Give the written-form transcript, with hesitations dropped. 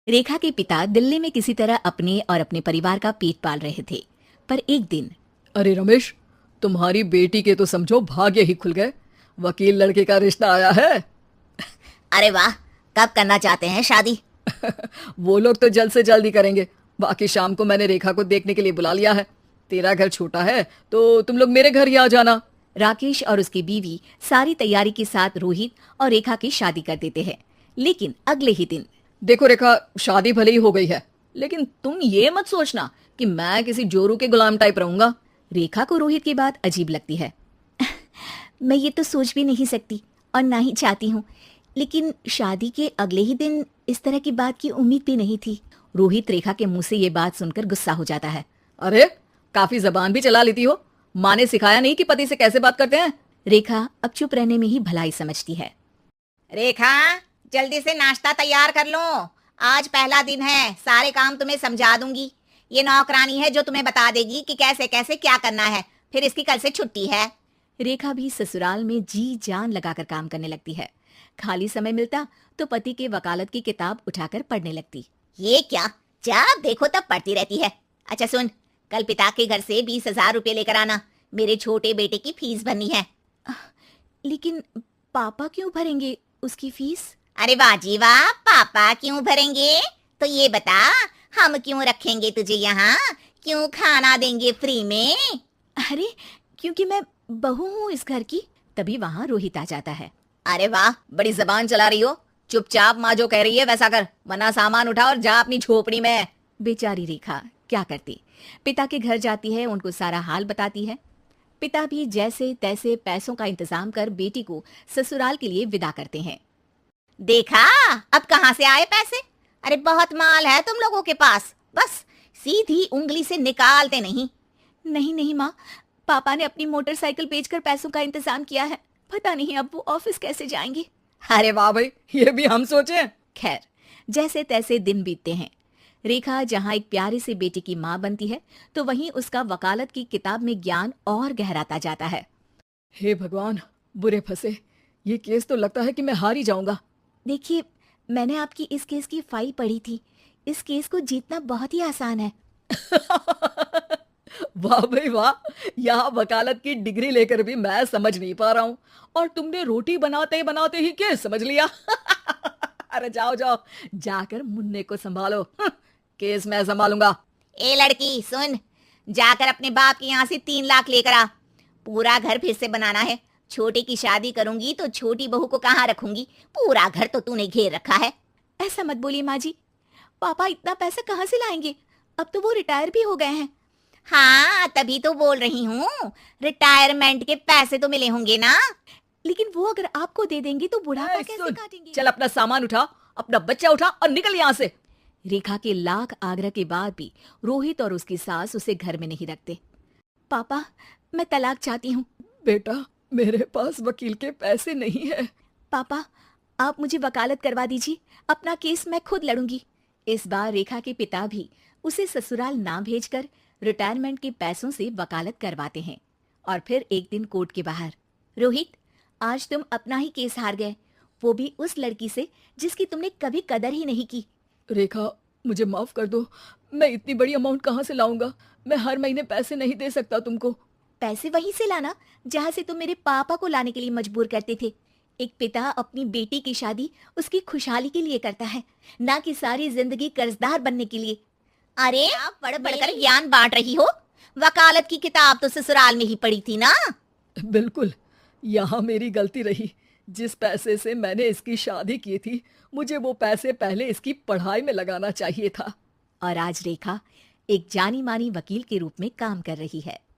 रेखा के पिता दिल्ली में किसी तरह अपने और अपने परिवार का पेट पाल रहे थे। पर एक दिन अरे रमेश, तुम्हारी बेटी के तो समझो भाग्य ही खुल गए। वकील लड़के का रिश्ता आया है। अरे वाह। कब करना चाहते हैं शादी? वो लोग तो जल्द से जल्द ही करेंगे। बाकी शाम को मैंने रेखा को देखने के लिए बुला लिया है। तेरा घर छोटा है तो तुम लोग मेरे घर ही आ जाना। राकेश और उसकी बीवी सारी तैयारी के साथ रोहित और रेखा की शादी कर देते हैं। लेकिन अगले ही दिन देखो रेखा, शादी भले ही हो गई है, लेकिन तुम ये मत सोचना कि मैं किसी जोरू के गुलाम टाइप रहूंगा। रेखा को रोहित की बात अजीब लगती है। मैं ये तो सोच भी नहीं सकती और ना ही चाहती हूँ, लेकिन शादी के अगले ही दिन इस तरह की बात की उम्मीद भी नहीं थी। रोहित रेखा के मुंह से ये बात सुनकर गुस्सा हो जाता है। अरे, काफी जबान भी चला लेती हो। माँ ने सिखाया नहीं कि पति से कैसे बात करते हैं? रेखा अब चुप रहने में ही भलाई समझती है। रेखा, जल्दी से नाश्ता तैयार कर लो। आज पहला दिन है, सारे काम तुम्हें समझा दूंगी। ये नौकरानी है जो तुम्हें बता देगी कि कैसे कैसे क्या करना है। फिर इसकी कल से छुट्टी है। रेखा भी ससुराल में जी जान लगाकर काम करने लगती है। खाली समय मिलता तो पति के वकालत की किताब उठाकर पढ़ने लगती। ये क्या, जब देखो तब पढ़ती रहती है। अच्छा सुन, कल पिता के घर से 20,000 रुपये लेकर आना। मेरे छोटे बेटे की फीस भरनी है। लेकिन पापा क्यों भरेंगे उसकी फीस? अरे वाह जी वाह, पापा क्यों भरेंगे? तो ये बता, हम क्यों रखेंगे तुझे यहाँ? क्यों खाना देंगे फ्री में? अरे, क्योंकि मैं बहू हूँ इस घर की। तभी वहाँ रोहित आ जाता है। अरे वाह, बड़ी जबान चला रही हो। चुपचाप माँ जो कह रही है वैसा कर, वरना सामान उठा और जा अपनी झोपड़ी में। बेचारी रेखा क्या करती, पिता के घर जाती है, उनको सारा हाल बताती है। पिता भी जैसे तैसे पैसों का इंतजाम कर बेटी को ससुराल के लिए विदा करते हैं। देखा, अब कहाँ से आए पैसे? अरे बहुत माल है तुम लोगों के पास, बस सीधी उंगली से निकालते नहीं। नहीं नहीं माँ, पापा ने अपनी मोटरसाइकिल बेचकर पैसों का इंतजाम किया है। पता नहीं अब वो ऑफिस कैसे जाएंगे। अरे वाह भाई, ये भी हम सोचे। खैर, जैसे तैसे दिन बीतते हैं। रेखा जहाँ एक प्यारे से बेटे की माँ बनती है, तो वहीं उसका वकालत की किताब में ज्ञान और गहराता जाता है। हे भगवान, बुरे फंसे। ये केस तो लगता है कि मैं हार ही जाऊंगा। देखिए, मैंने आपकी इस केस की फाइल पढ़ी थी। इस केस को जीतना बहुत ही आसान है। वाह भाई वाह, यहाँ वकालत की डिग्री लेकर भी मैं समझ नहीं पा रहा हूँ, और तुमने रोटी बनाते बनाते ही केस समझ लिया। अरे जाओ जाओ, जाकर मुन्ने को संभालो। केस मैं संभालूंगा। ए लड़की सुन, जाकर अपने बाप के यहाँ से 3 लाख लेकर आ। पूरा घर फिर से बनाना है। छोटे की शादी करूंगी तो छोटी बहू को कहाँ रखूंगी? पूरा घर तो तूने घेर रखा है। ऐसा मत बोलिए माँ जी, पापा इतना पैसा कहाँ से लाएंगे? अब तो वो रिटायर भी हो गए हैं। हाँ, तभी तो बोल रही हूँ, रिटायरमेंट के पैसे तो मिले होंगे ना। लेकिन वो अगर आपको दे देंगे तो बुढ़ापा कैसे सुन, काटेंगे? चल अपना सामान उठा, अपना बच्चा उठा और निकल यहाँ से। रेखा के लाख आग्रह के बाद भी रोहित और उसकी सास उसे घर में नहीं रखते। पापा, मैं तलाक चाहती हूँ। बेटा, मेरे पास वकील के पैसे नहीं है। पापा, आप मुझे वकालत करवा दीजिए, अपना केस मैं खुद लड़ूंगी। इस बार रेखा के पिता भी उसे ससुराल ना भेजकर रिटायरमेंट के पैसों से वकालत करवाते हैं। और फिर एक दिन कोर्ट के बाहर, रोहित, आज तुम अपना ही केस हार गए, वो भी उस लड़की से जिसकी तुमने कभी कदर ही नहीं की। रेखा, मुझे माफ कर दो। मैं इतनी बड़ी अमाउंट कहाँ से लाऊंगा? मैं हर महीने पैसे नहीं दे सकता तुमको। पैसे वहीं से लाना जहाँ से तुम मेरे पापा को लाने के लिए मजबूर करते थे। एक पिता अपनी बेटी की शादी उसकी खुशहाली के लिए करता है, ना कि सारी जिंदगी कर्जदार बनने के लिए। अरे आप बढ़ बढ़कर ज्ञान बांट रही हो। वकालत की किताब तो ससुराल में ही पड़ी थी ना। बिल्कुल, यहाँ मेरी गलती रही। जिस पैसे से मैंने इसकी शादी की थी, मुझे वो पैसे पहले इसकी पढ़ाई में लगाना चाहिए था। और आज रेखा एक जानी मानी वकील के रूप में काम कर रही है।